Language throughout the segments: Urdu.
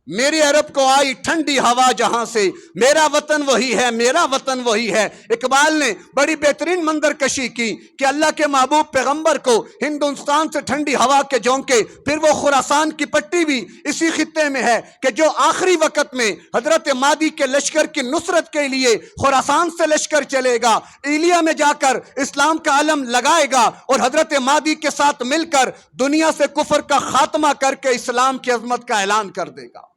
میری عرب کو آئی ٹھنڈی ہوا جہاں سے، میرا وطن وہی ہے، میرا وطن وہی ہے۔ اقبال نے بڑی بہترین منظر کشی کی کہ اللہ کے محبوب پیغمبر کو ہندوستان سے ٹھنڈی ہوا کے جھونکے، پھر وہ خراسان کی پٹی بھی اسی خطے میں ہے کہ جو آخری وقت میں حضرت مہدی کے لشکر کی نصرت کے لیے خراسان سے لشکر چلے گا، ایلیا میں جا کر اسلام کا علم لگائے گا اور حضرت مہدی کے ساتھ مل کر دنیا سے کفر کا خاتمہ کر کے اسلام کی عظمت کا اعلان کر دے گا۔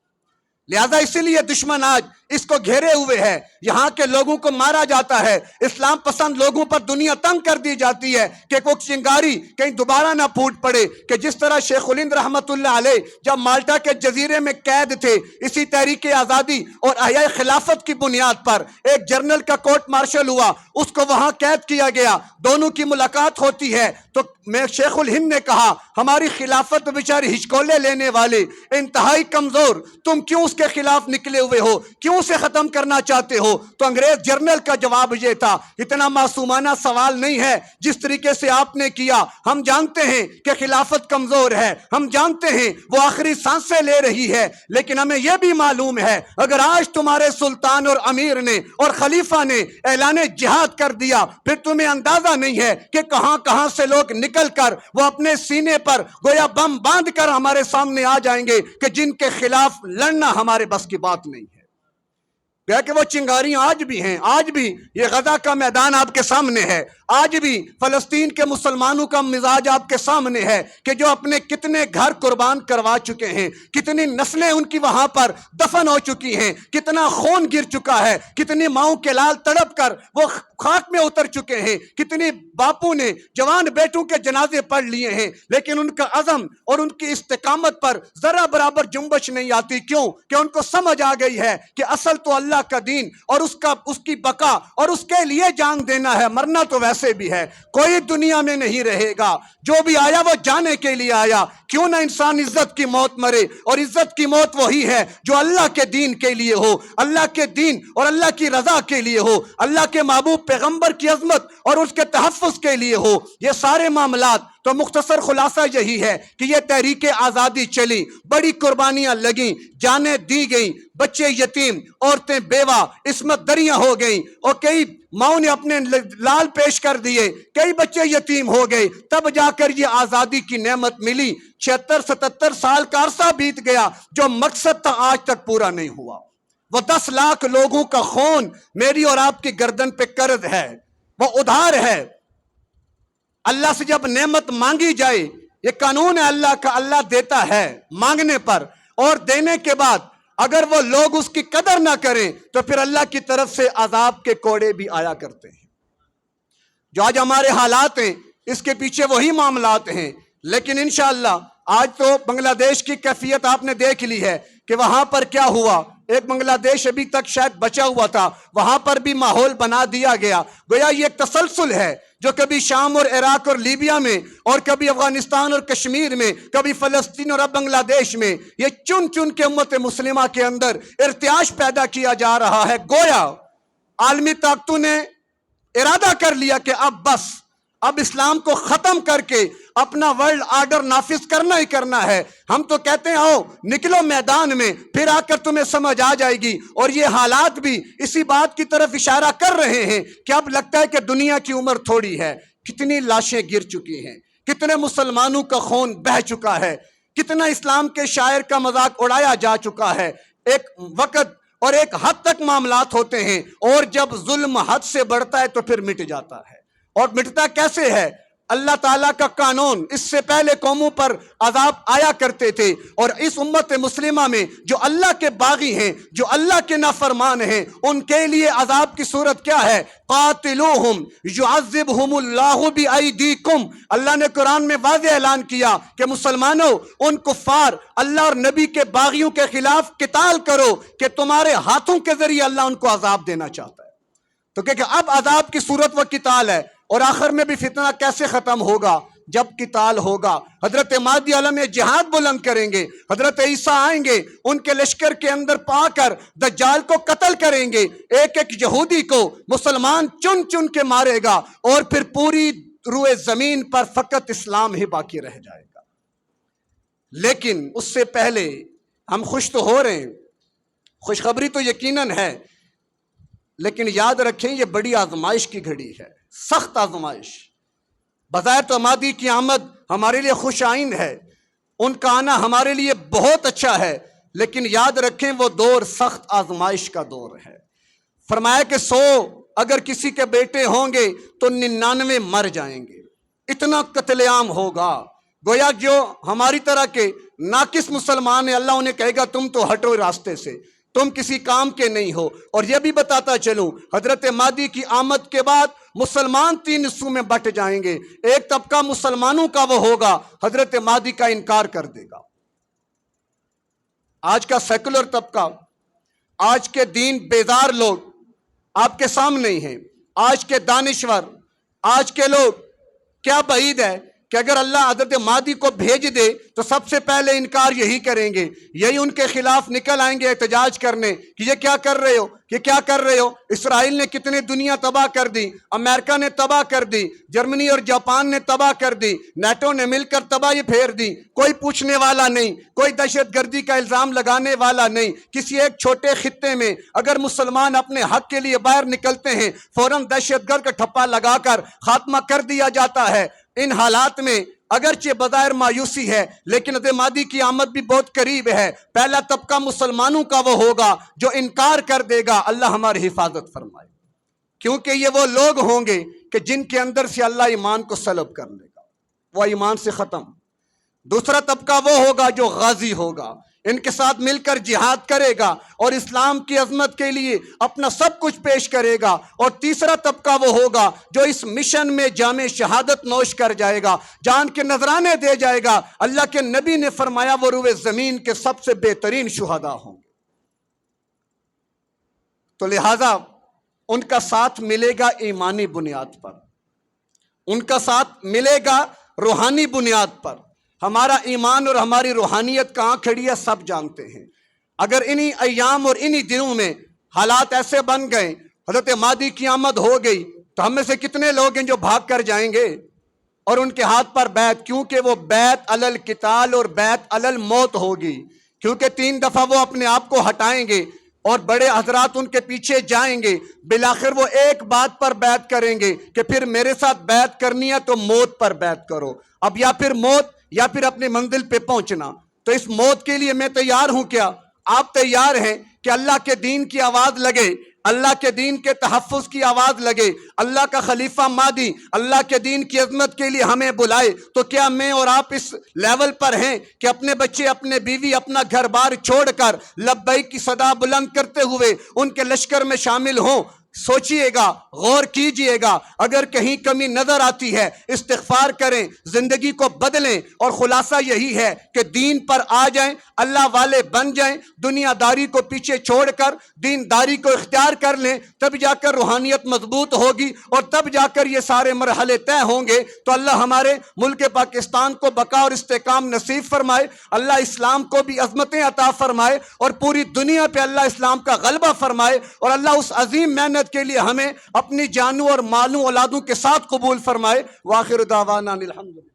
لہذا اسی لیے دشمن آج اس کو گھیرے ہوئے ہے، یہاں کے لوگوں کو مارا جاتا ہے، اسلام پسند لوگوں پر دنیا تنگ کر دی جاتی ہے کہ کوئی چنگاری کہیں دوبارہ نہ پھوٹ پڑے، کہ جس طرح شیخ الہند رحمت اللہ علیہ جب مالٹا کے جزیرے میں قید تھے، اسی تحریک آزادی اور احیاء خلافت کی بنیاد پر ایک جرنل کا کورٹ مارشل ہوا، اس کو وہاں قید کیا گیا، دونوں کی ملاقات ہوتی ہے تو میں شیخ الہند نے کہا ہماری خلافت بیچاری ہچکولے لینے والے انتہائی کمزور، تم کیوں اس کے خلاف نکلے ہوئے ہو، کیوں اسے ختم کرنا چاہتے ہو؟ تو انگریز جرنل کا جواب یہ تھا، اتنا معصومانہ سوال نہیں ہے جس طریقے سے آپ نے کیا، ہم جانتے ہیں کہ خلافت کمزور ہے، ہم جانتے ہیں وہ آخری سانسیں لے رہی ہے، لیکن ہمیں یہ بھی معلوم ہے اگر آج تمہارے سلطان اور امیر نے اور خلیفہ نے اعلان جہاد کر دیا، پھر تمہیں اندازہ نہیں ہے کہ کہاں کہاں سے لوگ نکل کر وہ اپنے سینے پر گویا بم باندھ کر ہمارے سامنے آ جائیں گے کہ جن کے خلاف لڑنا ہمارے بس کی بات نہیں ہے۔ گویا کہ وہ چنگاریاں آج بھی ہیں، آج بھی یہ غزہ کا میدان آپ کے سامنے ہے، آج بھی فلسطین کے مسلمانوں کا مزاج آپ کے سامنے ہے کہ جو اپنے کتنے گھر قربان کروا چکے ہیں، کتنی نسلیں ان کی وہاں پر دفن ہو چکی ہیں، کتنا خون گر چکا ہے، کتنی ماؤں کے لال تڑپ کر وہ خاک میں اتر چکے ہیں، کتنی باپو نے جوان بیٹوں کے جنازے پڑھ لیے ہیں، لیکن ان کا عزم اور ان کی استقامت پر ذرا برابر جنبش نہیں آتی۔ کیوں؟ کہ ان کو سمجھ آ گئی ہے کہ اصل تو اللہ کا دین اور اس کی بقا اور اس کے لیے جان دینا ہے، مرنا تو ویسے بھی ہے، کوئی دنیا میں نہیں رہے گا، جو بھی آیا وہ جانے کے لیے آیا، کیوں نہ انسان عزت کی موت مرے، اور عزت کی موت وہی ہے جو اللہ کے دین کے لیے ہو، اللہ کے دین اور اللہ کی رضا کے لیے ہو، اللہ کے محبوب پیغمبر کی عظمت اور اس کے تحفظ کے لیے ہو۔ یہ سارے معاملات تو مختصر خلاصہ یہی ہے کہ یہ تحریک آزادی چلی، بڑی قربانیاں لگیں، جانیں دی گئیں، بچے یتیم، عورتیں بیوہ، عصمت دریاں ہو گئیں، اور کئی ماؤں نے اپنے لال پیش کر دیے، کئی بچے یتیم ہو گئے، تب جا کر یہ آزادی کی نعمت ملی۔ 76-77 سال کا عرصہ بیت گیا، جو مقصد تھا آج تک پورا نہیں ہوا۔ وہ 10 لاکھ لوگوں کا خون میری اور آپ کی گردن پہ قرض ہے، وہ ادھار ہے۔ اللہ سے جب نعمت مانگی جائے، یہ قانون ہے اللہ کا، اللہ دیتا ہے مانگنے پر، اور دینے کے بعد اگر وہ لوگ اس کی قدر نہ کریں تو پھر اللہ کی طرف سے عذاب کے کوڑے بھی آیا کرتے ہیں۔ جو آج ہمارے حالات ہیں اس کے پیچھے وہی معاملات ہیں، لیکن انشاءاللہ آج تو بنگلہ دیش کی کیفیت آپ نے دیکھ لی ہے کہ وہاں پر کیا ہوا۔ ایک بنگلہ دیش ابھی تک شاید بچا ہوا تھا، وہاں پر بھی ماحول بنا دیا گیا، گویا یہ ایک تسلسل ہے جو کبھی شام اور عراق اور لیبیا میں، اور کبھی افغانستان اور کشمیر میں، کبھی فلسطین اور اب بنگلہ دیش میں، یہ چن چن کے امت مسلمہ کے اندر ارتعاش پیدا کیا جا رہا ہے۔ گویا عالمی طاقتوں نے ارادہ کر لیا کہ اب بس، اب اسلام کو ختم کر کے اپنا ورلڈ آرڈر نافذ کرنا ہی کرنا ہے۔ ہم تو کہتے ہیں آؤ نکلو میدان میں، پھر آ کر تمہیں سمجھ آ جائے گی، اور یہ حالات بھی اسی بات کی طرف اشارہ کر رہے ہیں کہ اب لگتا ہے کہ دنیا کی عمر تھوڑی ہے۔ کتنی لاشیں گر چکی ہیں، کتنے مسلمانوں کا خون بہہ چکا ہے، کتنا اسلام کے شاعر کا مذاق اڑایا جا چکا ہے۔ ایک وقت اور ایک حد تک معاملات ہوتے ہیں، اور جب ظلم حد سے بڑھتا ہے تو پھر مٹ جاتا ہے۔ اور مٹتا کیسے ہے؟ اللہ تعالیٰ کا قانون، اس سے پہلے قوموں پر عذاب آیا کرتے تھے، اور اس امت مسلمہ میں جو اللہ کے باغی ہیں، جو اللہ کے نافرمان ہیں، ان کے لیے عذاب کی صورت کیا ہے؟ قاتلوہم یعذبہم اللہ بایدیکم۔ اللہ نے قرآن میں واضح اعلان کیا کہ مسلمانوں ان کفار اللہ اور نبی کے باغیوں کے خلاف قتال کرو کہ تمہارے ہاتھوں کے ذریعے اللہ ان کو عذاب دینا چاہتا ہے۔ تو کہ اب عذاب کی صورت وہ قتال ہے، اور آخر میں بھی فتنہ کیسے ختم ہوگا؟ جب قتال ہوگا۔ حضرت مہدی عالم جہاد بلند کریں گے، حضرت عیسیٰ آئیں گے، ان کے لشکر کے اندر پا کر دجال کو قتل کریں گے، ایک ایک یہودی کو مسلمان چن چن کے مارے گا، اور پھر پوری روئے زمین پر فقط اسلام ہی باقی رہ جائے گا۔ لیکن اس سے پہلے ہم خوش تو ہو رہے ہیں، خوشخبری تو یقیناً ہے، لیکن یاد رکھیں یہ بڑی آزمائش کی گھڑی ہے، سخت آزمائش۔ بظاہر تو مادی کی آمد ہمارے لیے خوش آئند ہے، ان کا آنا ہمارے لیے بہت اچھا ہے، لیکن یاد رکھیں وہ دور سخت آزمائش کا دور ہے۔ فرمایا کہ 100 اگر کسی کے بیٹے ہوں گے تو 99 مر جائیں گے، اتنا قتل عام ہوگا۔ گویا جو ہماری طرح کے ناقص مسلمان ہیں، اللہ انہیں کہے گا تم تو ہٹو راستے سے، تم کسی کام کے نہیں ہو۔ اور یہ بھی بتاتا چلوں، حضرت مہدی کی آمد کے بعد مسلمان 3 حصوں میں بٹ جائیں گے۔ ایک طبقہ مسلمانوں کا وہ ہوگا حضرت مہدی کا انکار کر دے گا۔ آج کا سیکولر طبقہ، آج کے دین بیدار لوگ آپ کے سامنے ہی ہیں، آج کے دانشور، آج کے لوگ، کیا بعید ہے کہ اگر اللہ حضرت مہدی کو بھیج دے تو سب سے پہلے انکار یہی کریں گے، یہی ان کے خلاف نکل آئیں گے احتجاج کرنے کہ یہ کیا کر رہے ہو، یہ کیا کر رہے ہو۔ اسرائیل نے کتنے دنیا تباہ کر دی، امریکہ نے تباہ کر دی، جرمنی اور جاپان نے تباہ کر دی، نیٹو نے مل کر تباہی پھیر دی، کوئی پوچھنے والا نہیں، کوئی دہشت گردی کا الزام لگانے والا نہیں۔ کسی ایک چھوٹے خطے میں اگر مسلمان اپنے حق کے لیے باہر نکلتے ہیں، فوراً دہشت گرد کا ٹھپا لگا کر خاتمہ کر دیا جاتا ہے۔ ان حالات میں اگرچہ بظاہر مایوسی ہے، لیکن حضرت مہدی کی آمد بھی بہت قریب ہے۔ پہلا طبقہ مسلمانوں کا وہ ہوگا جو انکار کر دے گا، اللہ ہماری حفاظت فرمائے، کیونکہ یہ وہ لوگ ہوں گے کہ جن کے اندر سے اللہ ایمان کو سلب کر لے گا، وہ ایمان سے ختم۔ دوسرا طبقہ وہ ہوگا جو غازی ہوگا، ان کے ساتھ مل کر جہاد کرے گا اور اسلام کی عظمت کے لیے اپنا سب کچھ پیش کرے گا۔ اور تیسرا طبقہ وہ ہوگا جو اس مشن میں جام شہادت نوش کر جائے گا، جان کے نذرانے دے جائے گا۔ اللہ کے نبی نے فرمایا وہ روئے زمین کے سب سے بہترین شہداء ہوں گے۔ تو لہٰذا ان کا ساتھ ملے گا ایمانی بنیاد پر، ان کا ساتھ ملے گا روحانی بنیاد پر۔ ہمارا ایمان اور ہماری روحانیت کہاں کھڑی ہے سب جانتے ہیں۔ اگر انہی ایام اور انہی دنوں میں حالات ایسے بن گئے، حضرت مہدی کی آمد ہو گئی، تو ہم میں سے کتنے لوگ ہیں جو بھاگ کر جائیں گے اور ان کے ہاتھ پر بیعت، کیونکہ وہ بیعت علی القتال اور بیعت علی الموت ہوگی، کیونکہ 3 دفعہ وہ اپنے آپ کو ہٹائیں گے اور بڑے حضرات ان کے پیچھے جائیں گے، بالآخر وہ ایک بات پر بیعت کریں گے کہ پھر میرے ساتھ بیعت کرنی ہے تو موت پر بیعت کرو۔ اب یا پھر موت یا پھر اپنی منزل پہ پہنچنا۔ تو اس موت کے لیے میں تیار ہوں، کیا آپ تیار ہیں کہ اللہ کے دین کی آواز لگے، اللہ کے دین کے تحفظ کی آواز لگے، اللہ کا خلیفہ مہدی اللہ کے دین کی عظمت کے لیے ہمیں بلائے؟ تو کیا میں اور آپ اس لیول پر ہیں کہ اپنے بچے، اپنے بیوی، اپنا گھر بار چھوڑ کر لبیک کی صدا بلند کرتے ہوئے ان کے لشکر میں شامل ہوں؟ سوچئے گا، غور کیجئے گا، اگر کہیں کمی نظر آتی ہے استغفار کریں، زندگی کو بدلیں، اور خلاصہ یہی ہے کہ دین پر آ جائیں، اللہ والے بن جائیں، دنیا داری کو پیچھے چھوڑ کر دین داری کو اختیار کر لیں، تب جا کر روحانیت مضبوط ہوگی اور تب جا کر یہ سارے مرحلے طے ہوں گے۔ تو اللہ ہمارے ملک پاکستان کو بقا اور استحکام نصیب فرمائے، اللہ اسلام کو بھی عظمتیں عطا فرمائے اور پوری دنیا پہ اللہ اسلام کا غلبہ فرمائے، اور اللہ اس عظیم محنت کے لیے ہمیں اپنی جانوں اور مالوں اولادوں کے ساتھ قبول فرمائے۔ وآخر دعوانا الحمدللہ۔